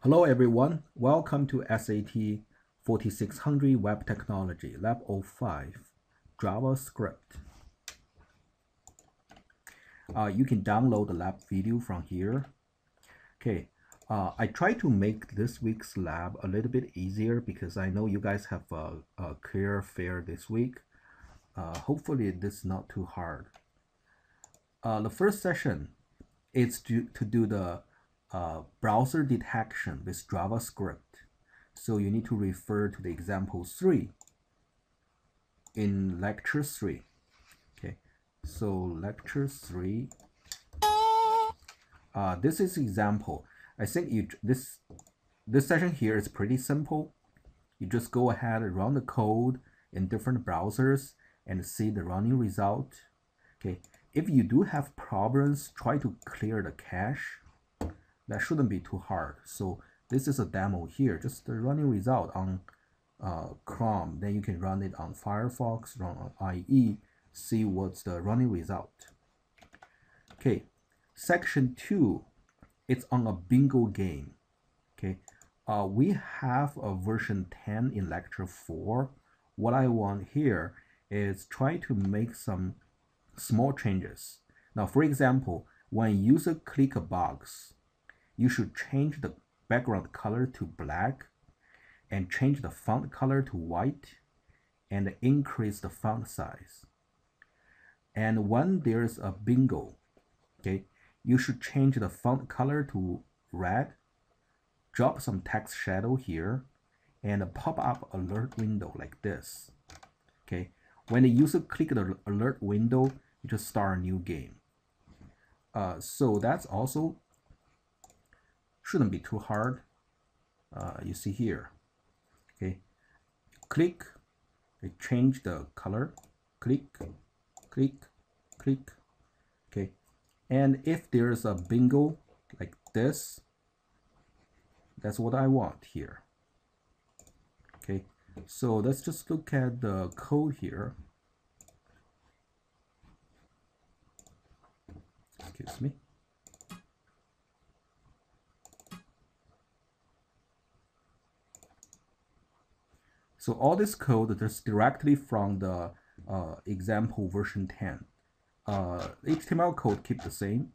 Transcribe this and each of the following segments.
Hello everyone, welcome to SAT 4600 Web Technology, lab5, JavaScript. You can download the lab video from here. Okay, I tried to make this week's lab a little bit easier because I know you guys have a career fair this week. Hopefully this is not too hard. The first session is to do the browser detection with JavaScript. So you need to refer to the example 3 in lecture 3. Okay, so lecture 3. This is example. I think this session here is pretty simple. You just go ahead and run the code in different browsers and see the running result. Okay, if you do have problems, try to clear the cache. That shouldn't be too hard. So this is a demo here, just the running result on Chrome. Then you can run it on Firefox, run on IE, see what's the running result. Okay, section 2, it's on a bingo game. Okay, we have a version 10 in lecture 4. What I want here is try to make some small changes. Now, for example, when user click a box, you should change the background color to black and change the font color to white and increase the font size. And when there's a bingo, okay, you should change the font color to red, drop some text shadow here, and a pop-up alert window like this. Okay, when the user click the alert window, you just start a new game. So that's also shouldn't be too hard. You see here. Okay, click, change the color, click, click, click. Okay, and if there's a bingo like this, that's what I want here. Okay, so let's just look at the code here. Excuse me. So all this code is directly from the example version 10. HTML code keep the same.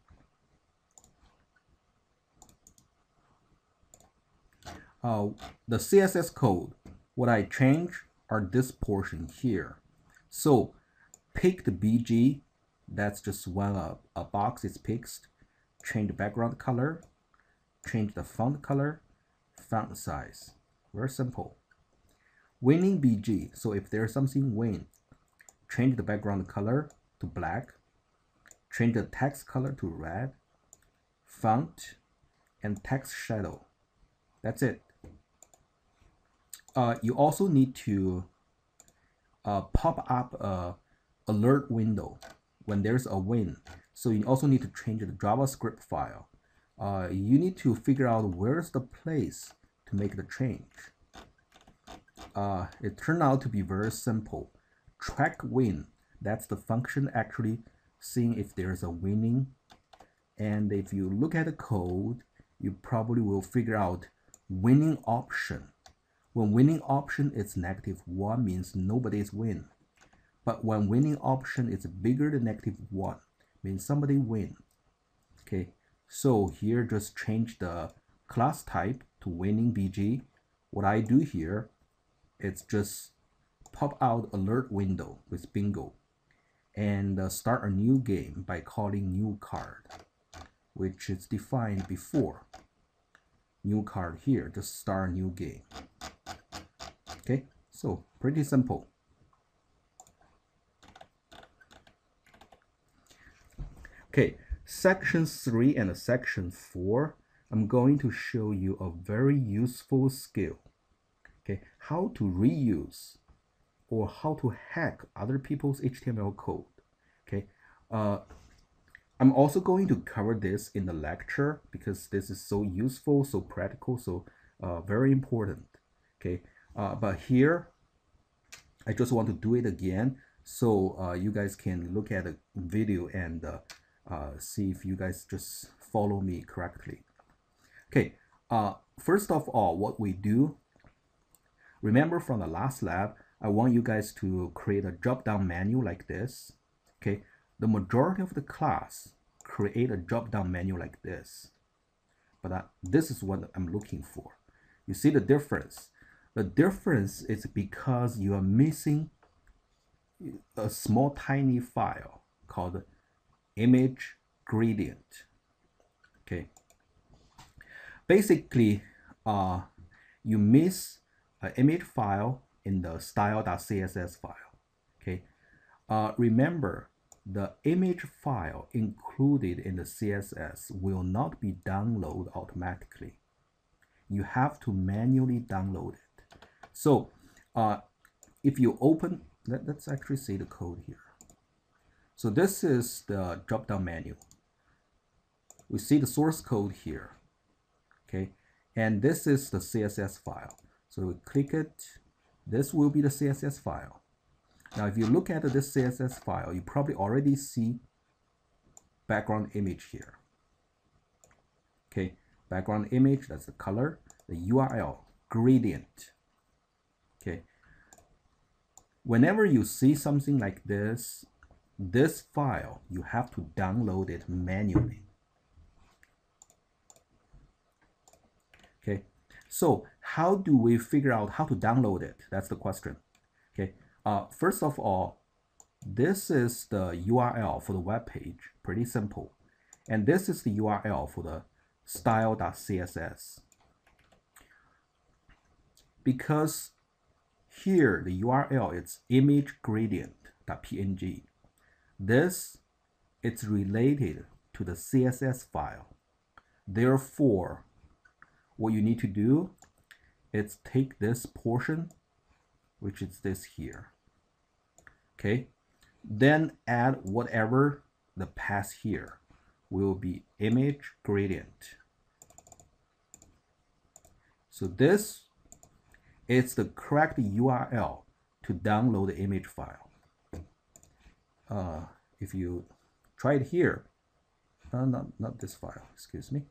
The CSS code, what I change are this portion here. So pick the BG, that's just when a box is picked. Change the background color, change the font color, font size. Very simple. Winning BG, so if there's something win, change the background color to black, change the text color to red, font, and text shadow. That's it. You also need to pop up a alert window when there's a win. So you also need to change the JavaScript file. You need to figure out where's the place to make the change. It turned out to be very simple. Track win, that's the function actually seeing if there's a winning. And if you look at the code, you probably will figure out winning option. When winning option is -1 means nobody's win. But when winning option is bigger than -1 means somebody win. Okay, so here just change the class type to winning BG. What I do here, it's just pop out alert window with bingo and start a new game by calling new card, which is defined before. New card here, just start a new game. Okay, so pretty simple. Okay, section 3 and section 4, I'm going to show you a very useful skill. Okay, how to reuse or how to hack other people's HTML code. Okay, I'm also going to cover this in the lecture because this is so useful, so practical, so very important. Okay, but here I just want to do it again so you guys can look at the video and see if you guys just follow me correctly. Okay, first of all, what we do, remember from the last lab, I want you guys to create a drop-down menu like this. Okay, the majority of the class create a drop-down menu like this. But this is what I'm looking for. You see the difference? The difference is because you are missing a small tiny file called image gradient. Okay. Basically, you miss an image file in the style.css file. Okay. Remember, the image file included in the CSS will not be downloaded automatically. You have to manually download it. So if you open, let's actually see the code here. So this is the drop-down menu. We see the source code here. Okay, and this is the CSS file. So we click it. This will be the CSS file. Now, if you look at this CSS file, you probably already see background image here. Okay, background image, that's the color, the URL, gradient. Okay, whenever you see something like this file, you have to download it manually. Okay, so how do we figure out how to download it? That's the question. Okay. First of all, this is the URL for the web page, pretty simple. And this is the URL for the style.css. Because here the URL is image gradient.png. This it's related to the CSS file. Therefore, what you need to do is take this portion, which is this here. Okay, then add whatever the path here will be image gradient. So this is the correct URL to download the image file. If you try it here, not this file, excuse me.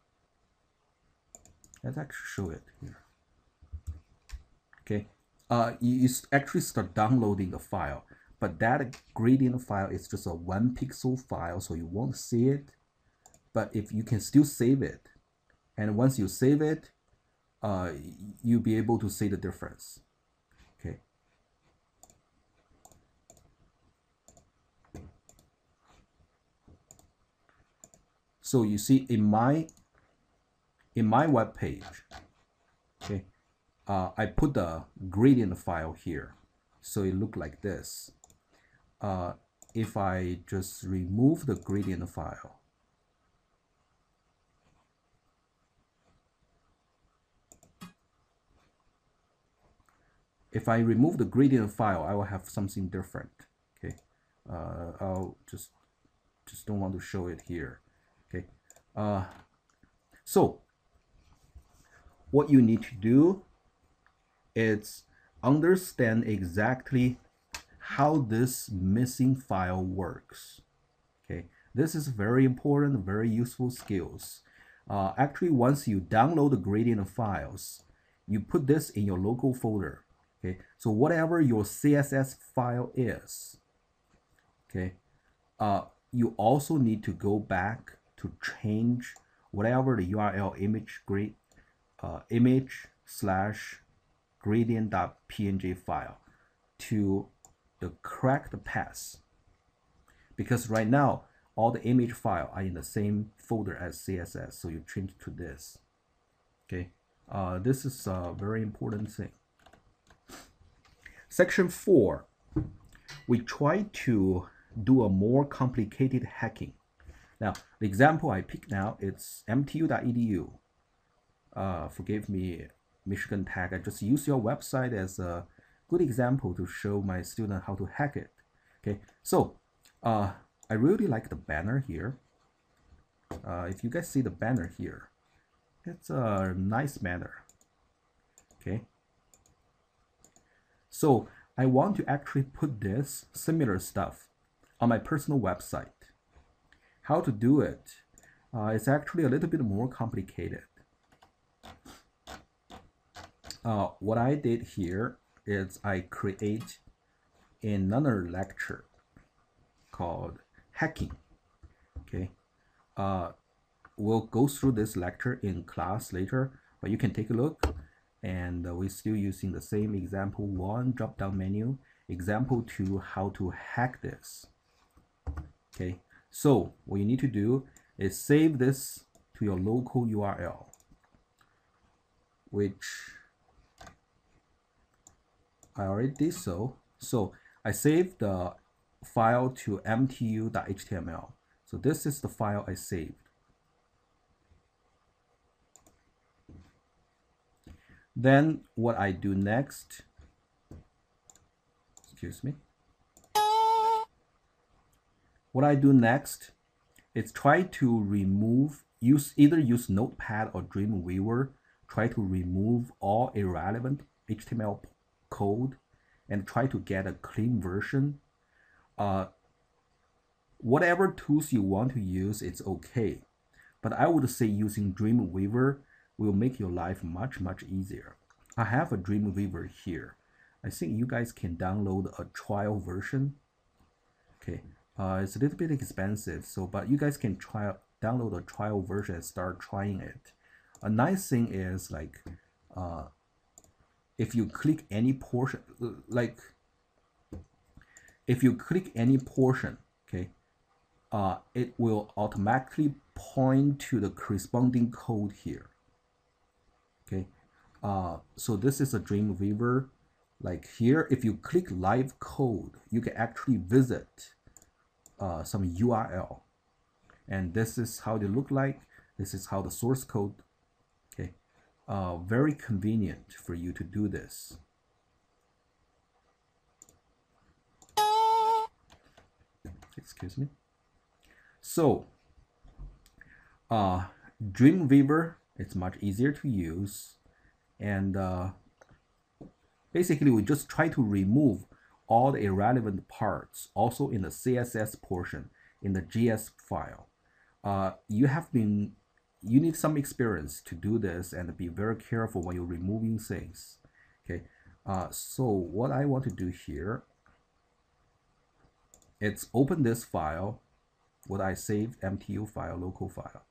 Let's actually show it here. Okay, you actually start downloading the file, but that gradient file is just a 1 pixel file, so you won't see it. But if you can still save it, and once you save it, you'll be able to see the difference. Okay. So you see in my web page, okay, I put the gradient file here, so it looked like this. If I just remove the gradient file, I will have something different. Okay, I'll just don't want to show it here. Okay, so what you need to do is understand exactly how this missing file works. Okay, this is very important, very useful skills. Actually, once you download the gradient files, you put this in your local folder. Okay, so whatever your CSS file is, okay, you also need to go back to change whatever the URL image/gradient.png file to the correct path, because right now all the image file are in the same folder as CSS, so you change to this. Okay, this is a very important thing. Section 4, we try to do a more complicated hacking. Now, the example I picked now is mtu.edu. Forgive me, Michigan Tech. I just use your website as a good example to show my student how to hack it. Okay, so I really like the banner here. If you guys see the banner here, it's a nice banner. Okay, so I want to actually put this similar stuff on my personal website. How to do it? It's actually a little bit more complicated. what I did here is I create another lecture called hacking. Okay, we'll go through this lecture in class later, but you can take a look. And we're still using the same example 1 drop-down menu, example 2 how to hack this. Okay, so what you need to do is save this to your local URL, which I already did so. So I saved the file to mtu.html. So this is the file I saved. Then what I do next, excuse me. What I do next is try to remove, either use Notepad or Dreamweaver, try to remove all irrelevant HTML code and try to get a clean version. Whatever tools you want to use, it's okay. But I would say using Dreamweaver will make your life much easier. I have a Dreamweaver here. I think you guys can download a trial version. Okay, it's a little bit expensive, but you guys can download a trial version and start trying it. A nice thing is like if you click any portion, okay, it will automatically point to the corresponding code here. Okay, so this is a Dreamweaver. Like here, if you click live code, you can actually visit some URL, and this is how they look like. This is how the source code. Okay, very convenient for you to do this. Excuse me. So Dreamweaver, it's much easier to use, and basically we just try to remove all the irrelevant parts, also in the CSS portion, in the JS file. You need some experience to do this and be very careful when you're removing things. Okay, so what I want to do here, it's open this file, what I saved, MTU file, local file.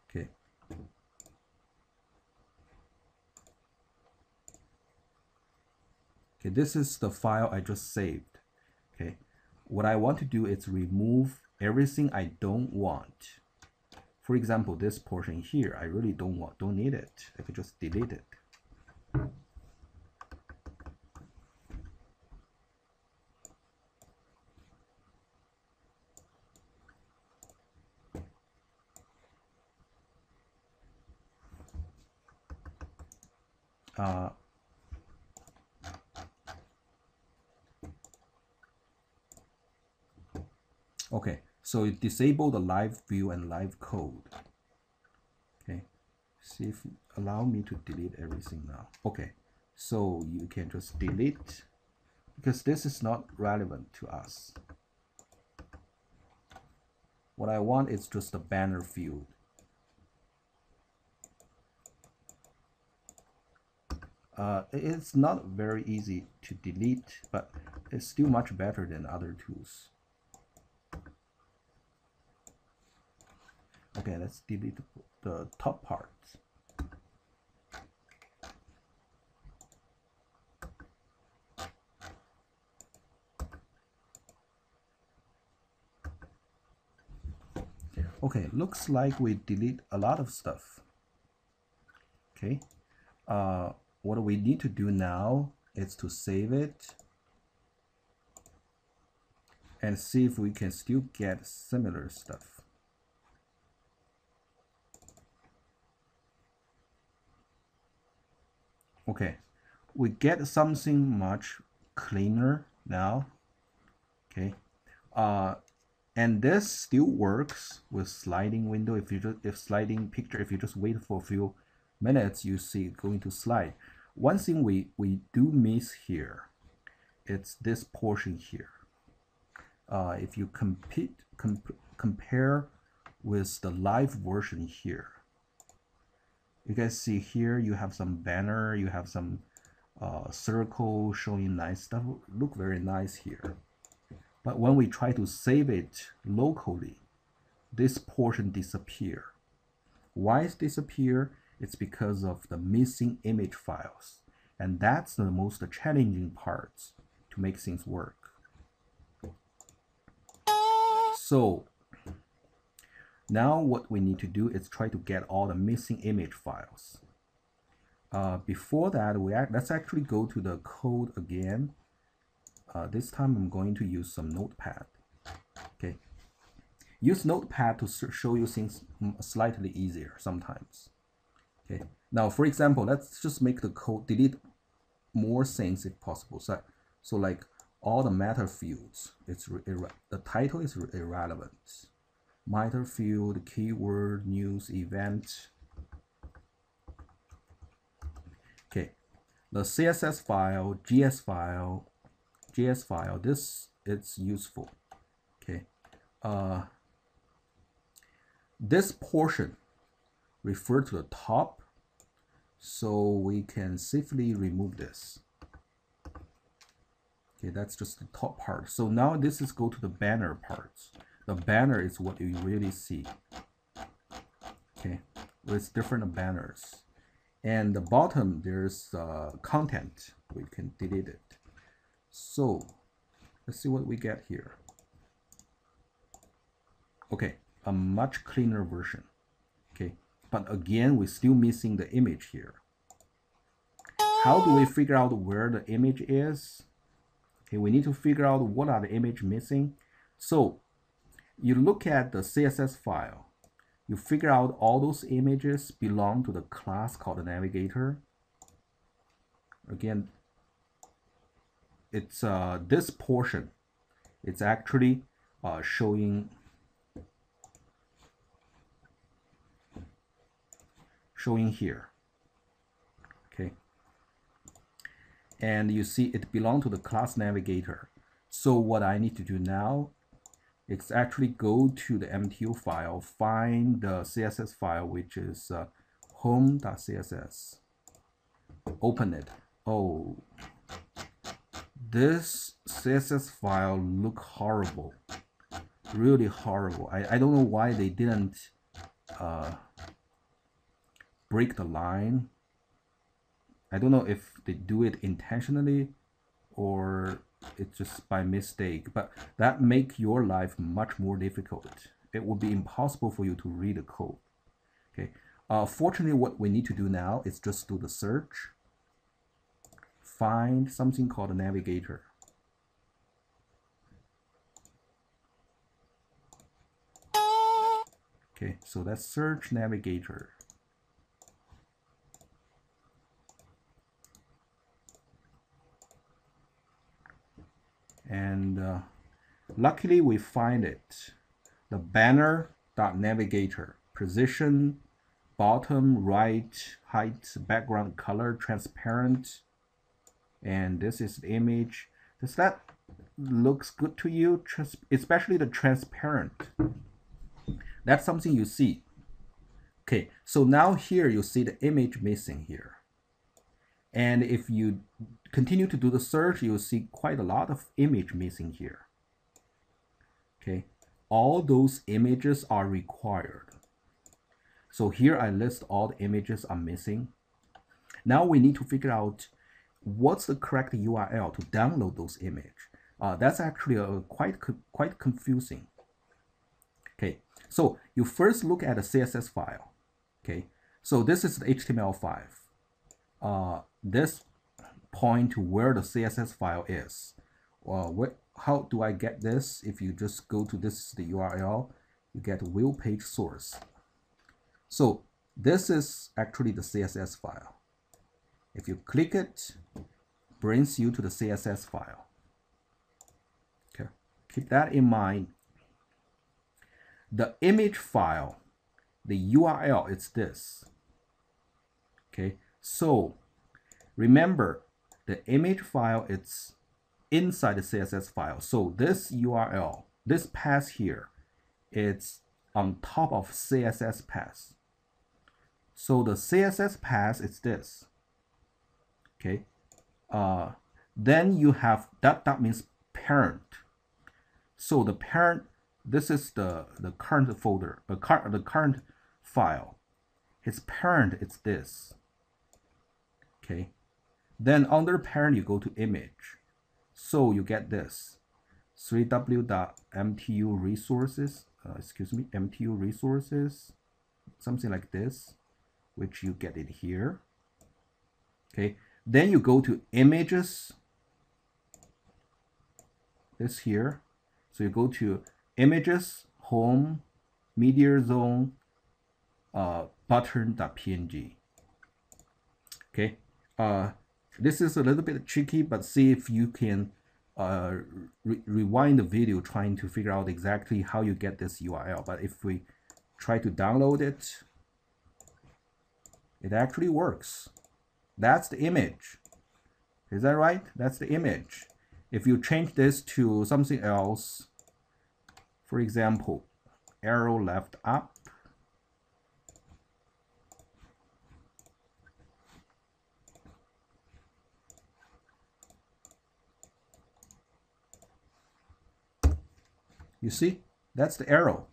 Okay. Okay, this is the file I just saved. Okay, what I want to do is remove everything I don't want. For example, this portion here, I really don't need it. I could just delete it. Okay, so you disable the live view and live code. Okay, see if allow me to delete everything now. Okay, so you can just delete because this is not relevant to us. What I want is just the banner field. It's not very easy to delete, but it's still much better than other tools. Okay, let's delete the top part. Okay, looks like we delete a lot of stuff. Okay, what we need to do now is to save it and see if we can still get similar stuff. Okay, we get something much cleaner now. Okay, and this still works with sliding window. If sliding picture, if you just wait for a few minutes, you see it going to slide. One thing we do miss here, it's this portion here. If you compare with the live version here, You guys see here, you have some banner, you have some circle showing nice stuff, look very nice here. But when we try to save it locally, this portion disappear. Why it disappear? It's because of the missing image files. And that's the most challenging part to make things work. So now what we need to do is try to get all the missing image files. Before that, let's actually go to the code again. This time I'm going to use some Notepad. Okay, use Notepad to show you things slightly easier sometimes. Okay, now for example, let's just make the code delete more things if possible. So like all the meta fields, the title is irrelevant. Meta field, keyword, news, event. Okay, the CSS file, JS file, this is useful. Okay, this portion refer to the top, so we can safely remove this. Okay, that's just the top part. So now this is go to the banner parts. The banner is what you really see. Okay, with different banners. And the bottom, there's content. We can delete it. So let's see what we get here. Okay, a much cleaner version. Okay, but again, we're still missing the image here. How do we figure out where the image is? Okay, we need to figure out what are the image missing. So you look at the CSS file. You figure out all those images belong to the class called the navigator. Again, it's this portion. It's actually showing here. Okay, and you see it belongs to the class navigator. So what I need to do now, it's actually go to the MTU file, find the CSS file, which is home.css. Open it. Oh, this CSS file look horrible, really horrible. I don't know why they didn't break the line. I don't know if they do it intentionally or it's just by mistake, but that make your life much more difficult. It would be impossible for you to read the code. Okay. Fortunately, what we need to do now is just do the search, find something called a navigator. Okay, so let's search navigator. And luckily we find it. The banner.navigator, position, bottom, right, height, background color, transparent, and this is the image. Does that looks good to you? Especially the transparent. That's something you see. Okay, so now here you see the image missing here. And if you continue to do the search, you'll see quite a lot of image missing here. Okay, all those images are required. So here I list all the images are missing. Now we need to figure out what's the correct URL to download those images. That's actually quite confusing. Okay, so you first look at the CSS file. Okay, so this is the HTML5. This point to where the CSS file is. How do I get this? If you just go to the URL, you get wheel page source. So this is actually the CSS file. If you click it, brings you to the CSS file. Okay, keep that in mind. The image file, the URL, it's this. Okay, so remember the image file, it's inside the CSS file. So this URL, this path here, it's on top of CSS path. So the CSS path is this. Okay. Then you have that means parent. So the parent, this is the current folder, the current file. Its parent is this. Okay. Then under parent, you go to image. So you get this 3w.mtu resources, mtu resources, something like this, which you get it here. Okay. Then you go to images, this here. So you go to images, home, media zone, button.png. Okay. This is a little bit tricky, but see if you can rewind the video trying to figure out exactly how you get this URL. But if we try to download it, it actually works. That's the image. Is that right? That's the image. If you change this to something else, for example, arrow left up, you see, that's the arrow.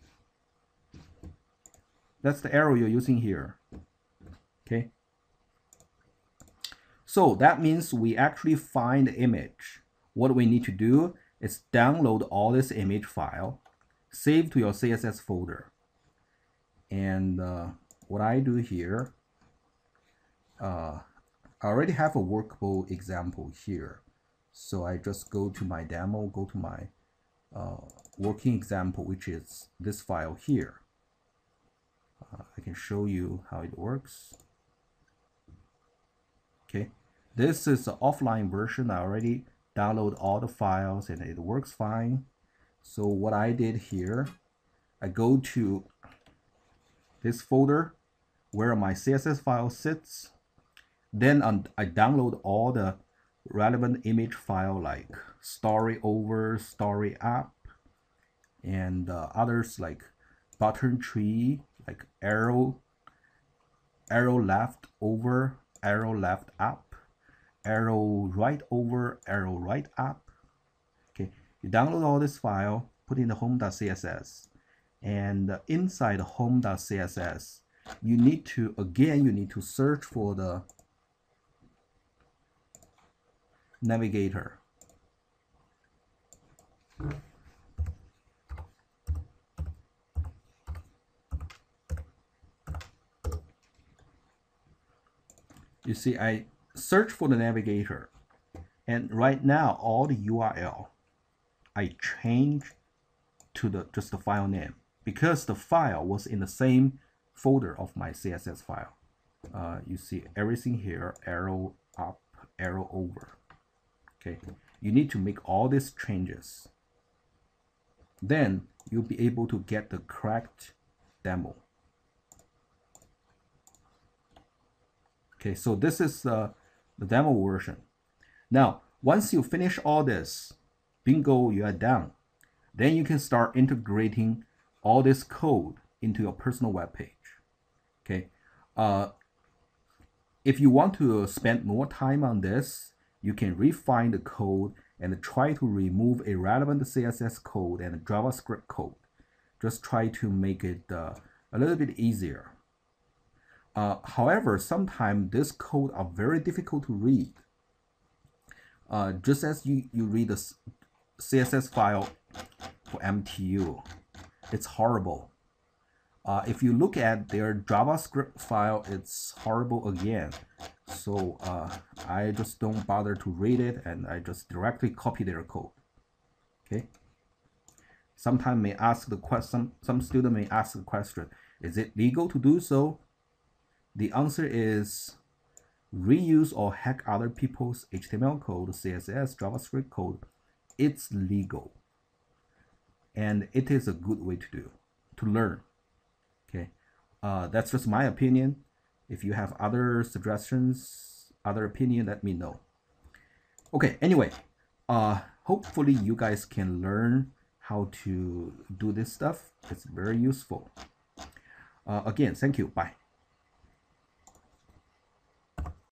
That's the arrow you're using here. Okay. So that means we actually find the image. What we need to do is download all this image file, save to your CSS folder. And what I do here, I already have a workable example here. So I just go to my demo, go to my working example, which is this file here. I can show you how it works. Okay, this is the offline version. I already download all the files and it works fine. So what I did here, I go to this folder where my CSS file sits. Then I download all the relevant image file like story over, story up, and others like button tree, like arrow left over, arrow left up, arrow right over, arrow right up. Okay, you download all this file, put in the home.css, and inside the home.css, you need to search for the navigator. You see, I search for the navigator, and right now all the URL I change to just the file name because the file was in the same folder of my CSS file. You see everything here, arrow up, arrow over. Okay, you need to make all these changes. Then you'll be able to get the correct demo. Okay, so this is the demo version. Now, once you finish all this, bingo, you are done. Then you can start integrating all this code into your personal web page. Okay, if you want to spend more time on this, you can refine the code and try to remove irrelevant CSS code and JavaScript code. Just try to make it a little bit easier. However, sometimes this code are very difficult to read. Just as you read the CSS file for MTU, it's horrible. If you look at their JavaScript file, it's horrible again. So I just don't bother to read it, and I just directly copy their code. Okay. Sometimes may ask the question. Some student may ask the question: is it legal to do so? The answer is reuse or hack other people's HTML code, CSS, JavaScript code. It's legal, and it is a good way to learn. Okay, that's just my opinion. If you have other suggestions, other opinion, let me know. Okay, anyway, hopefully you guys can learn how to do this stuff. It's very useful. Again, thank you. Bye.